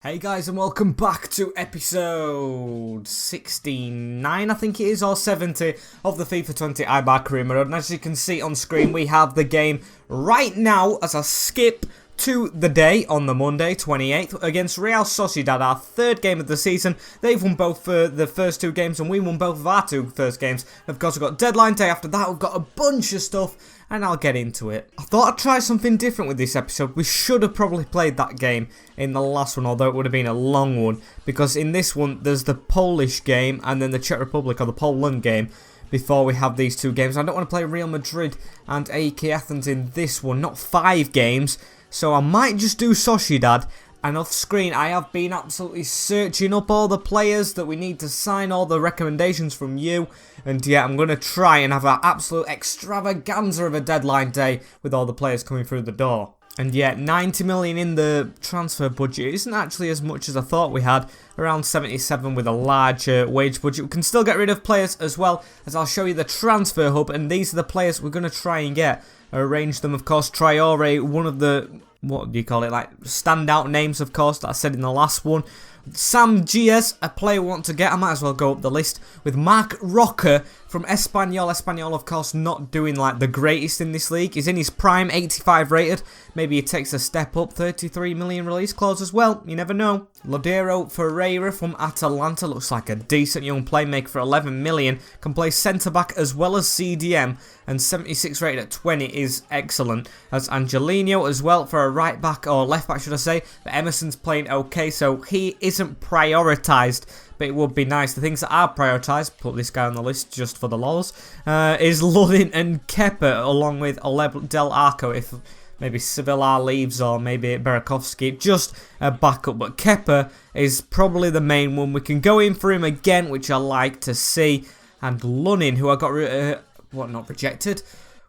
Hey guys, and welcome back to episode 69, I think it is, or 70 of the FIFA 20 Eibar career mode. And as you can see on screen, we have the game right now as I skip to the day on the Monday 28th against Real Sociedad, our third game of the season. They've won both the first two games and we won both of our two first games. Of course, we've got deadline day after that, we've got a bunch of stuff and I'll get into it. I thought I'd try something different with this episode. We should have probably played that game in the last one, although it would have been a long one, because in this one there's the Polish game and then the Czech Republic, or the Poland game, before we have these two games. I don't want to play Real Madrid and AEK Athens in this one, not 5 games, so I might just do Sociedad. And off screen, I have been absolutely searching up all the players that we need to sign, all the recommendations from you. And yeah, I'm going to try and have an absolute extravaganza of a deadline day with all the players coming through the door. And yeah, 90 million in the transfer budget isn't actually as much as I thought we had. Around 77 with a large wage budget. We can still get rid of players as well, as I'll show you the transfer hub. And these are the players we're going to try and get. Arrange them, of course. Traore, one of the, what do you call it, like standout names, of course, that I said in the last one. Sam Gies, a player we want to get. I might as well go up the list with Marc Roca from Espanyol. Espanyol, of course, not doing like the greatest in this league. He's in his prime, 85 rated. Maybe he takes a step up. 33 million release clause as well. You never know. Lodero Ferreira from Atalanta looks like a decent young playmaker for 11 million. Can play centre back as well as CDM. And 76 rated at 20 is excellent. As Angelino as well for a right back, or left back should I say. But Emerson's playing okay, so he isn't prioritised. But it would be nice. The things that are prioritised, put this guy on the list just for the lols, is Lunin and Kepa, along with Oleg Del Arco, if maybe Sevilla leaves, or maybe Burakovsky, just a backup. But Kepa is probably the main one. We can go in for him again, which I like to see. And Lunin, who I got, not rejected?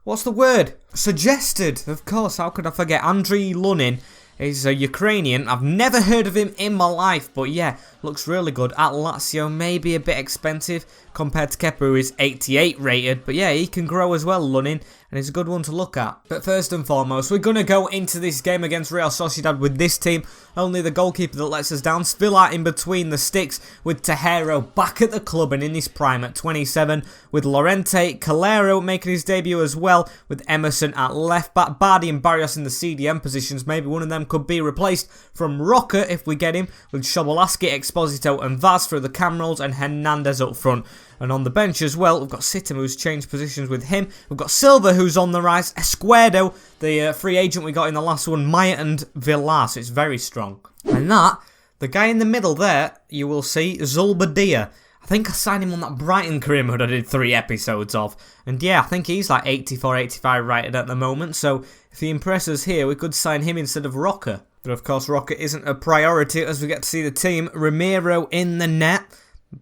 What's the word? Suggested, of course, how could I forget? Andriy Lunin is a Ukrainian. I've never heard of him in my life, but yeah, looks really good. At Lazio, maybe a bit expensive compared to Kepa, who is 88 rated. But yeah, he can grow as well, Lunin, and he's a good one to look at. But first and foremost, we're going to go into this game against Real Sociedad with this team. Only the goalkeeper that lets us down. Spiller in between the sticks with Tejero back at the club and in his prime at 27. With Lorente, Calero making his debut as well. With Emerson at left back. Bardi and Barrios in the CDM positions. Maybe one of them could be replaced from Roca if we get him. With Shobolaski, Exposito and Vaz through the cam rolls, and Hernandez up front. And on the bench as well, we've got Sitem, who's changed positions with him. We've got Silva, who's on the rise. Escuedo, the free agent we got in the last one. Maya and Villar, so it's very strong. And that, the guy in the middle there, you will see, Zulbadia. I think I signed him on that Brighton career mode I did 3 episodes of. And yeah, I think he's like 84, 85 rated at the moment. So if he impresses here, we could sign him instead of Roca. But of course, Roca isn't a priority as we get to see the team. Ramiro in the net.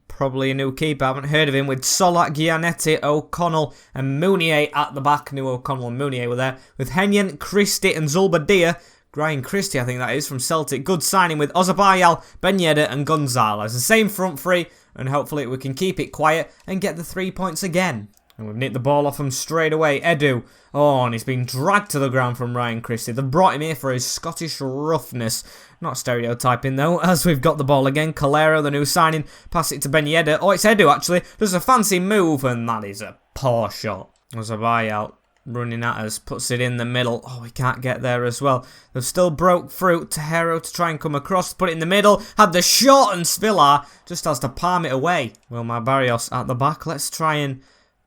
Probably a new keeper, I haven't heard of him, with Solak, Gianetti, O'Connell and Mounier at the back. Knew O'Connell and Mounier were there. With Henyan, Christie and Zulbadia. Ryan Christie, I think that is, from Celtic. Good signing with Ozabayal, Ben Yedder and Gonzalez. The same front three, and hopefully we can keep it quiet and get the 3 points again. And we've nicked the ball off him straight away. Edu. Oh, and he's been dragged to the ground from Ryan Christie. They've brought him here for his Scottish roughness. Not stereotyping though, as we've got the ball again. Calero, the new signing, pass it to Ben Yedder. Oh, it's Edu actually. Does a fancy move, and that is a poor shot. There's a buyout running at us, puts it in the middle. Oh, we can't get there as well. They've still broke through. Tejero to try and come across, put it in the middle. Had the shot, and Spiller just has to palm it away. Wilmar Barrios at the back. Let's try and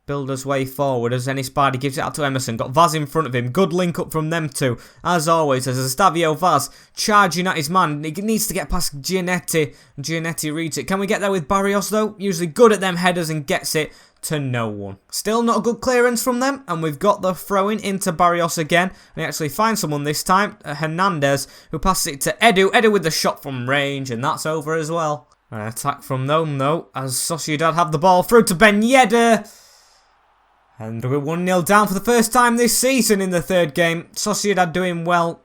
build his way forward as Enispardi gives it out to Emerson. Got Vaz in front of him. Good link up from them two. As always, there's Estavio Vaz charging at his man. He needs to get past Gianetti. Gianetti reads it. Can we get there with Barrios though? Usually good at them headers and gets it to no one. Still not a good clearance from them, and we've got the throwing into Barrios again. And he actually finds someone this time, Hernandez, who passes it to Edu. Edu with the shot from range, and that's over as well. An attack from them though, as Sociedad have the ball through to Ben Yedder. And we're 1-0 down for the first time this season in the third game. Sociedad doing well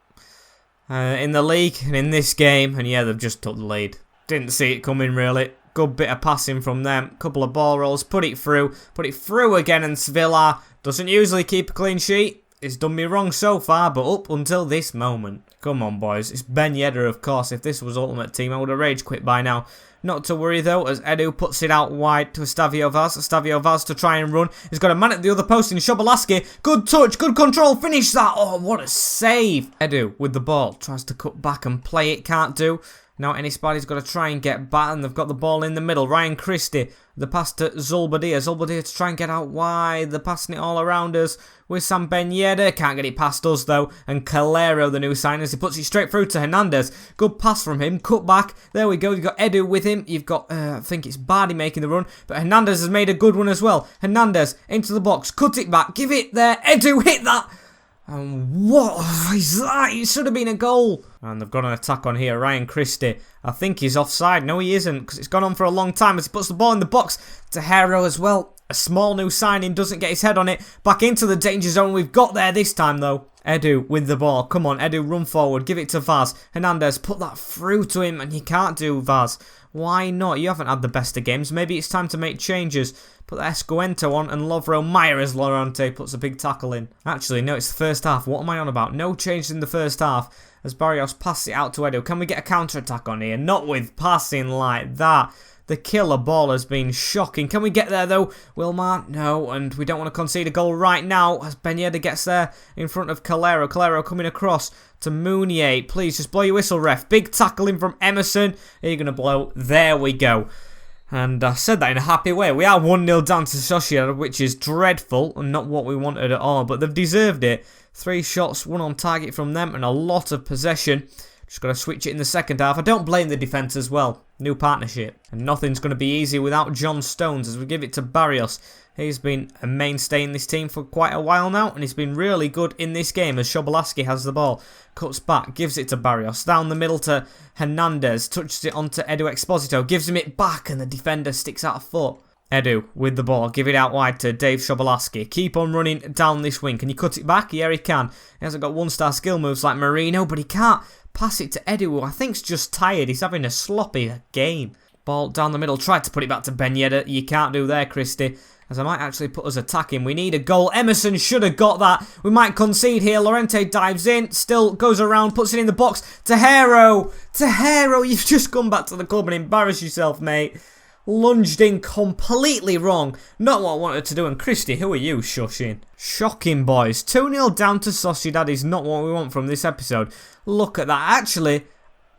in the league and in this game. And yeah, they've just took the lead. Didn't see it coming really. Good bit of passing from them. Couple of ball rolls. Put it through. Put it through again. And Sevilla doesn't usually keep a clean sheet. It's done me wrong so far, but up until this moment. Come on, boys. It's Ben Yedder, of course. If this was Ultimate Team, I would have rage quit by now. Not to worry, though, as Edu puts it out wide to Estavio Vaz. Estavio Vaz to try and run. He's got a man at the other post in Shobolaski. Good touch, good control, finish that. Oh, what a save. Edu with the ball. Tries to cut back and play it. Can't do. Now Enisbadi's got to try and get back, and they've got the ball in the middle. Ryan Christie, the pass to Zulbadia. Zulbadia to try and get out wide. They're passing it all around us with Sam Ben Yedder. Can't get it past us, though. And Calero, the new signers, he puts it straight through to Hernandez. Good pass from him. Cut back. There we go. You've got Edu with him. You've got, I think it's Bardi making the run. But Hernandez has made a good one as well. Hernandez into the box. Cut it back. Give it there. Edu, hit that. And what is that? It should have been a goal. And they've got an attack on here. Ryan Christie. I think he's offside. No, he isn't, because it's gone on for a long time as he puts the ball in the box. Tejero as well. A small new signing. Doesn't get his head on it. Back into the danger zone. We've got there this time, though. Edu with the ball. Come on, Edu, run forward. Give it to Vaz. Hernandez, put that through to him, and you can't do, Vaz. Why not? You haven't had the best of games. Maybe it's time to make changes. Put Escuento on and Lovro Meyer as Lorente puts a big tackle in. Actually, no, it's the first half. What am I on about? No change in the first half as Barrios passes it out to Edu. Can we get a counter-attack on here? Not with passing like that. The killer ball has been shocking. Can we get there, though? Wilmar? No, and we don't want to concede a goal right now as Ben Yedder gets there in front of Calero. Calero coming across to Mounier. Please, just blow your whistle, ref. Big tackle in from Emerson. Are you going to blow? There we go. And I said that in a happy way. We are 1-0 down to Sociedad, which is dreadful and not what we wanted at all. But they've deserved it. 3 shots, 1 on target from them and a lot of possession. Just got to switch it in the second half. I don't blame the defence as well. New partnership. And nothing's going to be easy without John Stones as we give it to Barrios. He's been a mainstay in this team for quite a while now, and he's been really good in this game as Shobolaski has the ball. Cuts back, gives it to Barrios. Down the middle to Hernandez. Touches it onto Edu Exposito. Gives him it back, and the defender sticks out a foot. Edu with the ball. Give it out wide to Dave Shobolaski. Keep on running down this wing. Can you cut it back? Yeah, he can. He hasn't got 1-star skill moves like Marino, but he can't pass it to Edu, who I think's just tired. He's having a sloppy game. Ball down the middle. Tried to put it back to Ben Yedder. You can't do there, Christie. As I might actually put us attacking. We need a goal. Emerson should have got that. We might concede here. Lorente dives in. Still goes around. Puts it in the box. Tejero. Tejero, you've just come back to the club and embarrassed yourself, mate. Lunged in completely wrong. Not what I wanted to do. And Christie, who are you shushing? Shocking, boys. 2-0 down to Sociedad is not what we want from this episode. Look at that. Actually,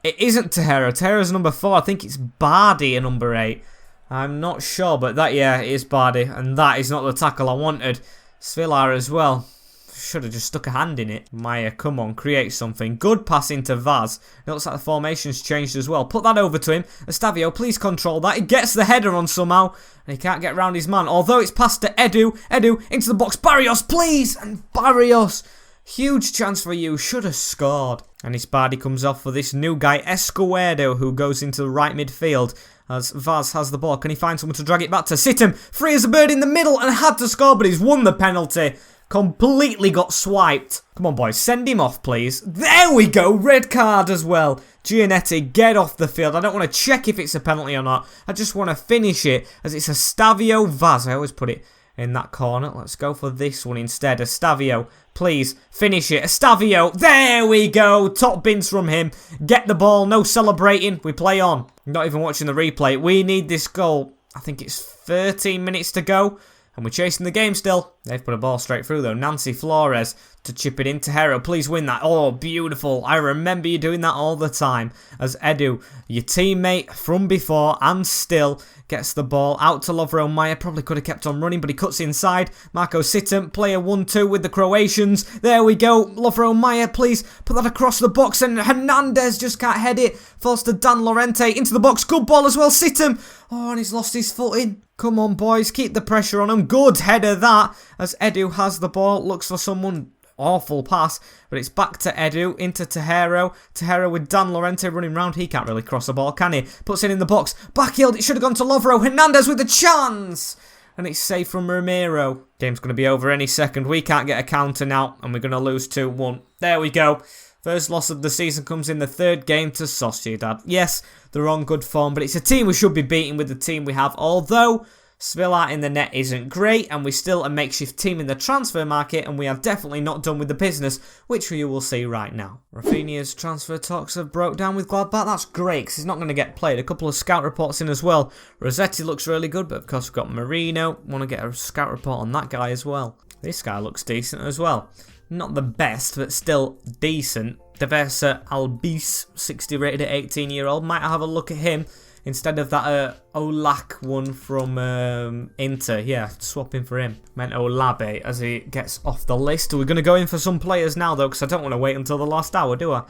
it isn't Tejero. Tejero's number 4. I think it's Bardi at number 8. I'm not sure, but that, yeah, it is Bardi. And that is not the tackle I wanted. Svilar as well. Should have just stuck a hand in it. Meyer, come on, create something. Good pass into Vaz. It looks like the formation's changed as well. Put that over to him. Estavio, please control that. He gets the header on somehow. And he can't get round his man. Although it's passed to Edu. Edu, into the box. Barrios, please. And Barrios. Huge chance for you. Should have scored. And his Bardi comes off for this new guy, Escuedo, who goes into the right midfield. As Vaz has the ball. Can he find someone to drag it back to? Situm, free as a bird in the middle and had to score, but he's won the penalty. Completely got swiped. Come on, boys. Send him off, please. There we go. Red card as well. Giannetti, get off the field. I don't want to check if it's a penalty or not. I just want to finish it as it's Estavio Vaz. I always put it in that corner. Let's go for this one instead. Estavio, please finish it. Estavio, there we go. Top bins from him. Get the ball. No celebrating. We play on. Not even watching the replay. We need this goal. I think it's 13 minutes to go. And we're chasing the game still. They've put a ball straight through though. Nancy Flores to chip it into Hero. Please win that. Oh, beautiful. I remember you doing that all the time. As Edu, your teammate from before and still, gets the ball out to Lovro Meyer. Probably could have kept on running, but he cuts inside. Marco Situm, player 1-2 with the Croatians. There we go. Lovro Meyer, please put that across the box. And Hernandez just can't head it. Falls to Dan Lorente into the box. Good ball as well. Situm. Oh, and he's lost his footing. Come on, boys. Keep the pressure on him. Good header that. As Edu has the ball. Looks for someone. Awful pass. But it's back to Edu. Into Tejero. Tejero with Dan Lorente running round. He can't really cross the ball, can he? Puts it in the box. Backheeled. It should have gone to Lovro. Hernandez with the chance. And it's safe from Ramiro. Game's going to be over any second. We can't get a counter now. And we're going to lose 2-1. There we go. First loss of the season comes in the third game to Sociedad. Yes, they're on good form, but it's a team we should be beating with the team we have. Although, Svilla in the net isn't great, and we're still a makeshift team in the transfer market, and we are definitely not done with the business, which you will see right now. Rafinha's transfer talks have broke down with Gladbach. That's great, because he's not going to get played. A couple of scout reports in as well. Rossetti looks really good, but of course we've got Marino. Want to get a scout report on that guy as well. This guy looks decent as well. Not the best, but still decent. Devesa Albis, 60 rated at 18-year-old. Might have a look at him instead of that Olak one from Inter. Yeah, swap him for him. Meant Olabe as he gets off the list. We're going to go in for some players now, though, because I don't want to wait until the last hour, do I?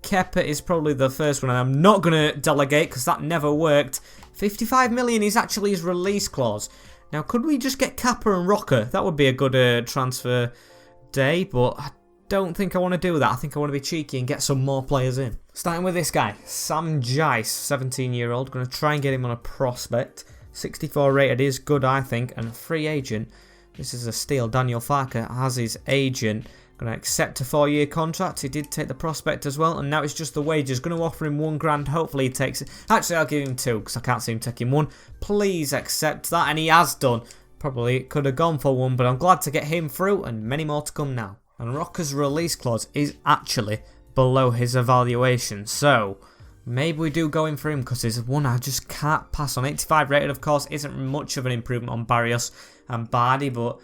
Kepa is probably the first one, and I'm not going to delegate because that never worked. 55 million is actually his release clause. Now, could we just get Kappa and Rocker? That would be a good transfer day, but I don't think I want to do that. I think I want to be cheeky and get some more players in. Starting with this guy, Sam Jice, 17-year-old. Going to try and get him on a prospect. 64 rated is good, I think, and a free agent. This is a steal. Daniel Farker has his agent. Going to accept a 4-year contract. He did take the prospect as well, and now it's just the wages. Going to offer him $1 grand. Hopefully he takes it. Actually, I'll give him 2 because I can't see him taking 1. Please accept that, and he has done. Probably could have gone for 1, but I'm glad to get him through, and many more to come now. And Rocker's release clause is actually below his evaluation, so maybe we do go in for him because there's one I just can't pass on. 85 rated, of course, isn't much of an improvement on Barrios and Bardi, but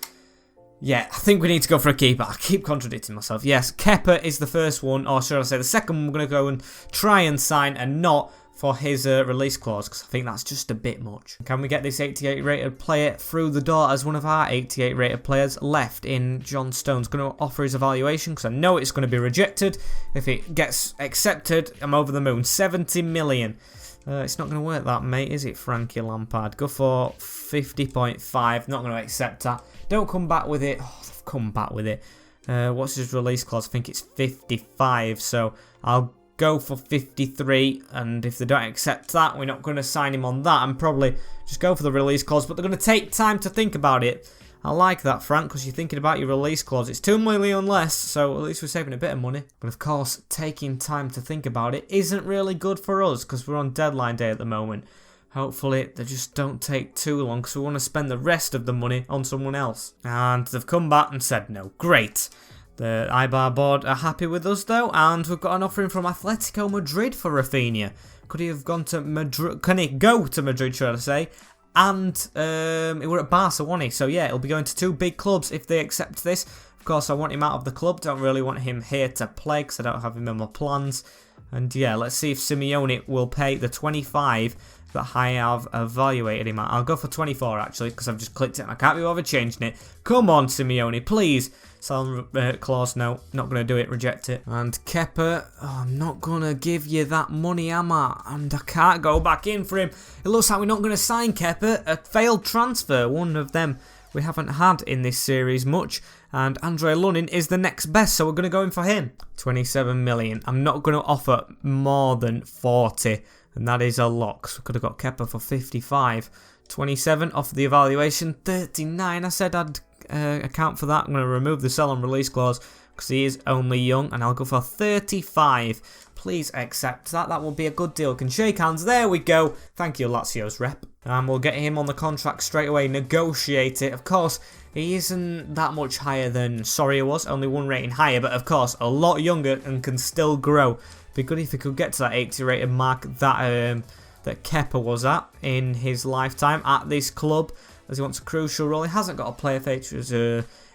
yeah, I think we need to go for a keeper. I keep contradicting myself. Yes, Kepa is the first one, or should I say the second one we're going to go and try and sign, and not for his release clause, because I think that's just a bit much. Can we get this 88 rated player through the door as one of our 88 rated players left in John Stones? Going to offer his evaluation because I know it's going to be rejected. If it gets accepted, I'm over the moon. 70 million. It's not going to work that, mate, is it, Frankie Lampard? Go for 50.5. Not going to accept that. Don't come back with it. Oh, they've come back with it. What's his release clause? I think it's 55, so I'll go for 53, and if they don't accept that, we're not going to sign him on that, and probably just go for the release clause, but they're going to take time to think about it. I like that, Frank, because you're thinking about your release clause. It's 2 million less, so at least we're saving a bit of money. But of course, taking time to think about it isn't really good for us, because we're on deadline day at the moment. Hopefully, they just don't take too long, because we want to spend the rest of the money on someone else. And they've come back and said no. Great. The Eibar board are happy with us, though, and we've got an offering from Atletico Madrid for Rafinha. Could he have gone to Madrid? Can he go to Madrid, should I say? And he were at Barca, wasn't he? So yeah, he'll be going to 2 big clubs if they accept this. Of course, I want him out of the club. Don't really want him here to play because I don't have him in my plans. And yeah, let's see if Simeone will pay the 25 that I have evaluated him at. I'll go for 24 actually because I've just clicked it and I can't be bothered changing it. Come on, Simeone, please. Sell clause, no, not going to do it, reject it. And Kepa, oh, I'm not going to give you that money, am I? And I can't go back in for him. It looks like we're not going to sign Kepa. A failed transfer, one of them we haven't had in this series much. And Andre Lunin is the next best, so we're going to go in for him. 27 million. I'm not going to offer more than 40, and that is a lot. So we could have got Kepa for 55. 27 off the evaluation. 39, I said I'd account for that. I'm going to remove the sell and release clause because he is only young, and I'll go for 35. Please accept that. That will be a good deal. Can shake hands. There we go. Thank you, Lazio's rep. And we'll get him on the contract straight away. Negotiate it. Of course, he isn't that much higher than Soria was. Only 1 rating higher, but of course, a lot younger and can still grow. Be good if he could get to that 80 rated mark that that Kepa was at in his lifetime at this club, as he wants a crucial role. He hasn't got a player feature, which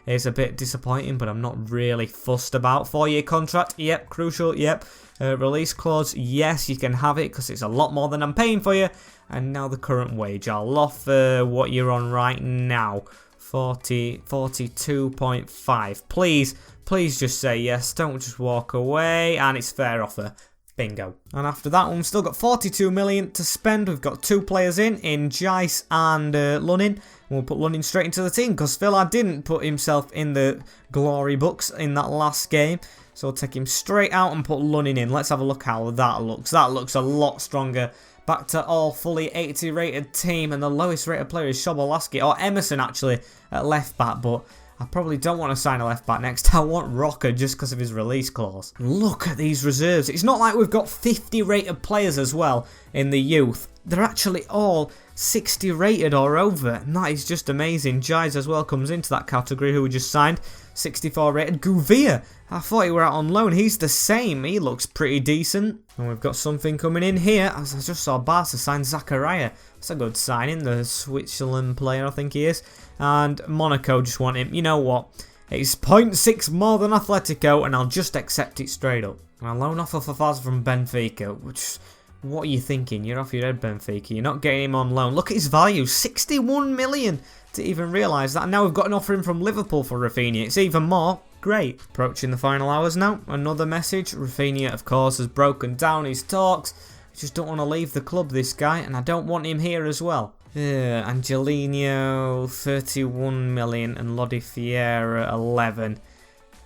is a bit disappointing, but I'm not really fussed about. 4-year contract, yep. Crucial, yep. Release clause, yes, you can have it because it's a lot more than I'm paying for you. And now the current wage. I'll offer what you're on right now. 42.5. Please just say yes. Don't just walk away. And it's fair offer. Bingo. And after that one, we've still got 42 million to spend. We've got 2 players in Jice and Lunin. We'll put Lunin straight into the team because Villa didn't put himself in the glory books in that last game. So we'll take him straight out and put Lunin in. Let's have a look how that looks. That looks a lot stronger. Back to all fully 80 rated team, and the lowest rated player is Shobolaski, or Emerson actually, at left back, but I probably don't want to sign a left back next. I want Rocker just because of his release clause. Look at these reserves. It's not like we've got 50 rated players as well in the youth. They're actually all 60 rated or over, and that is just amazing. Jais as well comes into that category, who we just signed. 64 rated. Gouveia, I thought he were out on loan. He's the same. He looks pretty decent. And we've got something coming in here. As I just saw Barca sign Zakaria. That's a good signing. The Switzerland player, I think he is. And Monaco just want him. You know what? It's 0.6 more than Atletico, and I'll just accept it straight up. And a loan offer for Faz from Benfica, which... What are you thinking? You're off your head, Benfica. You're not getting him on loan. Look at his value. 61 million. To even realise that. And now we've got an offer in from Liverpool for Rafinha. It's even more. Great. Approaching the final hours now. Another message. Rafinha, of course, has broken down his talks. I just don't want to leave the club, this guy. And I don't want him here as well. Angelino, 31 million. And Lodi Fiera, 11.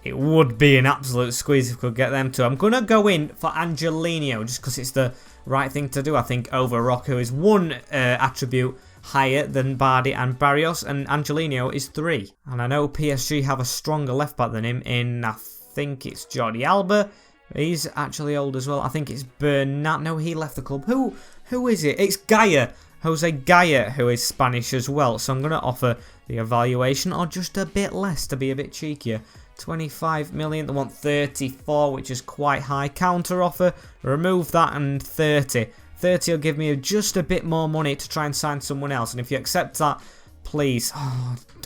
It would be an absolute squeeze if we could get them to. I'm going to go in for Angelino just because it's the right thing to do, I think, over Rock, who is one attribute higher than Bardi and Barrios, and Angelino is 3. And I know PSG have a stronger left back than him in, I think it's Jordi Alba. He's actually old as well. I think it's Bernat. No, he left the club. Who is it? It's Gaia. Jose Gaia, who is Spanish as well. So I'm going to offer the evaluation or just a bit less to be a bit cheekier. 25 million, they want 34, which is quite high. Counter offer, remove that, and 30. 30 will give me just a bit more money to try and sign someone else. And if you accept that, please,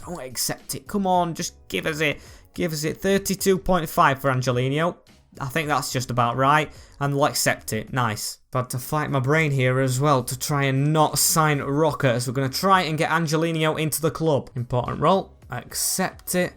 don't accept it. Come on, just give us it. Give us it. 32.5 for Angelino. I think that's just about right, and we'll accept it. Nice. But to fight my brain here as well to try and not sign Rocker, as we're going to try and get Angelino into the club. Important role. Accept it.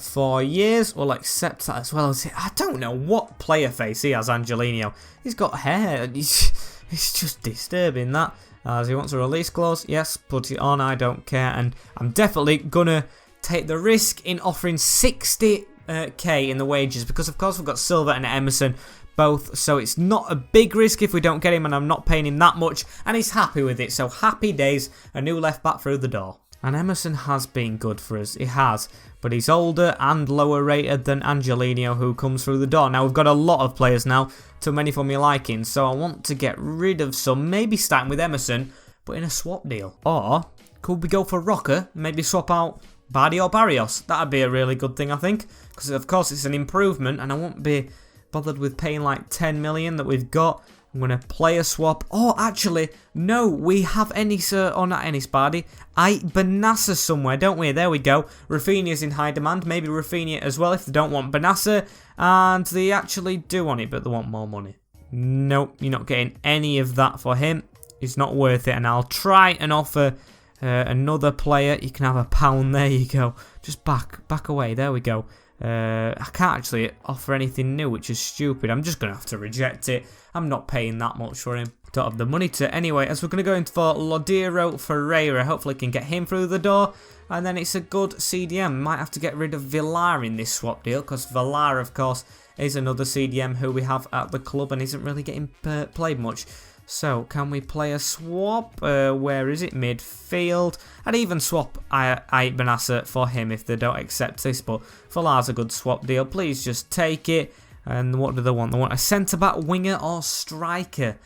4 years, we'll accept that as well. As I don't know what player face he has, Angelino. He's got hair. It's just disturbing that. As he wants a release clause, yes, put it on. I don't care, and I'm definitely gonna take the risk in offering 60k in the wages because, of course, we've got Silva and Emerson both, so it's not a big risk if we don't get him, and I'm not paying him that much, and he's happy with it. So happy days. A new left back through the door. And Emerson has been good for us, he has, but he's older and lower rated than Angelino, who comes through the door. Now we've got a lot of players now, too many for my liking, so I want to get rid of some, maybe starting with Emerson, but in a swap deal. Or could we go for Rocker, maybe swap out Bardi or Barrios? That'd be a really good thing, I think, because of course it's an improvement, and I won't be bothered with paying like 10 million that we've got. I'm going to play a swap. Oh, actually, no, we have Ennis, or not Ennis, Bardi. Benassa somewhere, don't we? There we go. Rafinha's in high demand. Maybe Rafinha as well if they don't want Benassa. And they actually do want it, but they want more money. Nope, you're not getting any of that for him. It's not worth it. And I'll try and offer another player. You can have £1. There you go. Just back away. There we go. I can't actually offer anything new, which is stupid. I'm just going to have to reject it. I'm not paying that much for him. Don't have the money to. Anyway, as we're going to go in for Lodiro Ferreira, hopefully can get him through the door. And then it's a good CDM. Might have to get rid of Villar in this swap deal, because Villar, of course, is another CDM who we have at the club and isn't really getting played much. So, can we play a swap? Where is it? Midfield. I'd even swap Benassa for him if they don't accept this, but Villar's a good swap deal. Please just take it. And what do they want? They want a centre-back, winger, or striker.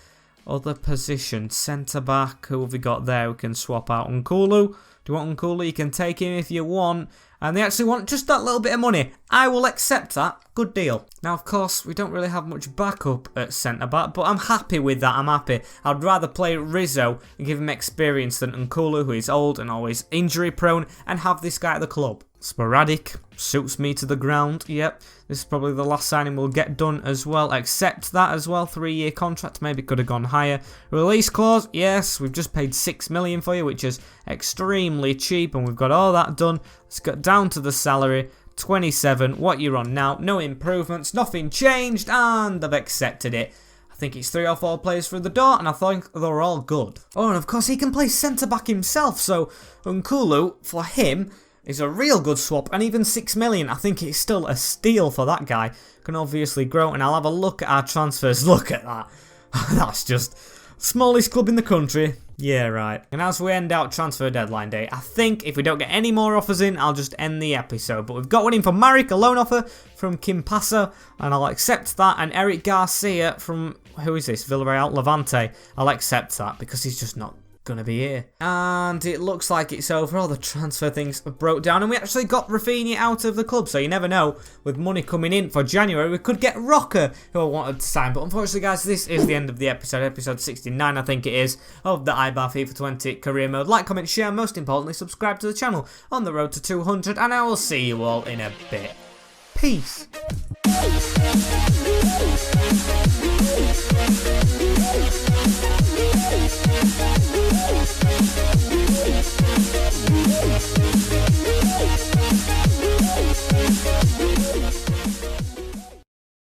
Other position. Centre-back. Who have we got there? We can swap out Nkulu. Do you want Nkulu? You can take him if you want. And they actually want just that little bit of money. I will accept that. Good deal. Now, of course, we don't really have much backup at centre-back, but I'm happy with that. I'm happy. I'd rather play Rizzo and give him experience than Nkulu, who is old and always injury-prone, and have this guy at the club. Sporadic. Suits me to the ground. Yep. This is probably the last signing we'll get done as well. Accept that as well. 3-year contract. Maybe could have gone higher. Release clause. Yes. We've just paid 6 million for you, which is extremely cheap. And we've got all that done. Let's get down to the salary. 27. What you're on now. No improvements. Nothing changed. And I've accepted it. I think it's 3 or 4 players through the door, and I think they're all good. Oh, and of course he can play centre-back himself. So Nkulu, for him, is a real good swap, and even 6 million, I think it's still a steal for that guy. Can obviously grow, and I'll have a look at our transfers. Look at that. That's just Smallest club in the country. Yeah, right. And as we end out transfer deadline day, I think if we don't get any more offers in, I'll just end the episode. But we've got one in for Marek, a loan offer from Kimpasa, and I'll accept that. And Eric Garcia from, who is this? Villarreal Levante. I'll accept that because he's just not going to be here. And it looks like it's over. All the transfer things broke down, and we actually got Rafinha out of the club. So you never know, with money coming in for January, we could get Rocker, who I wanted to sign. But unfortunately, guys, this is the end of the episode. Episode 69, I think it is, of the Eibar FIFA 20 career mode. Like, comment, share, and most importantly, subscribe to the channel on the road to 200. And I will see you all in a bit. Peace.